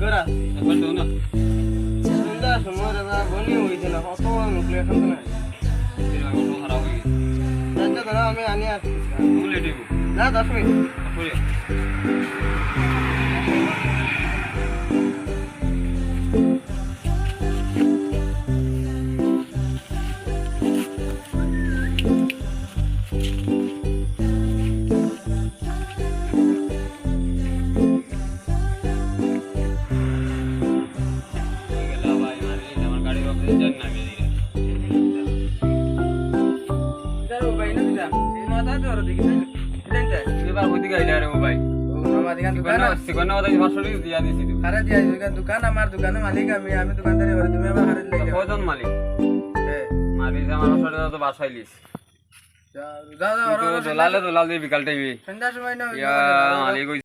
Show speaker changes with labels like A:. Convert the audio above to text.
A: করা
B: একবার দেও না
A: সন্ধ্যা সময় রে বা বনি হইছে না কত নুকলে এখন তো নাই
B: এরকম তো খারাপ হয়ে গেছে
A: যাইতে ধরো আমি আনি আর
B: তুমি লেট হইব
A: না 10 মিনিট
B: করিও
A: যাও ভাই না দিলা এই না দাও আর দেখি দেনতে
B: এবার কই দিকে আইলা রে ও ভাই
A: ও আমার দোকান দোকান
B: সিকোনা ওদের 500 দিয়া দিছি তো
A: হারে দিয়া দোকান আমার দোকানের মালিক আমি দোকানদারি করে তুমি আমার হারে লই যাও
B: কয়জন মালিক
A: হ্যাঁ
B: মালিক আমার 500 তো বাসাইলিস
A: যাও যাও
B: তো দলাল দিয়ে বিকাল টাইমে
A: সন্ধ্যা সময় না
B: ইয়া মালিক কইছে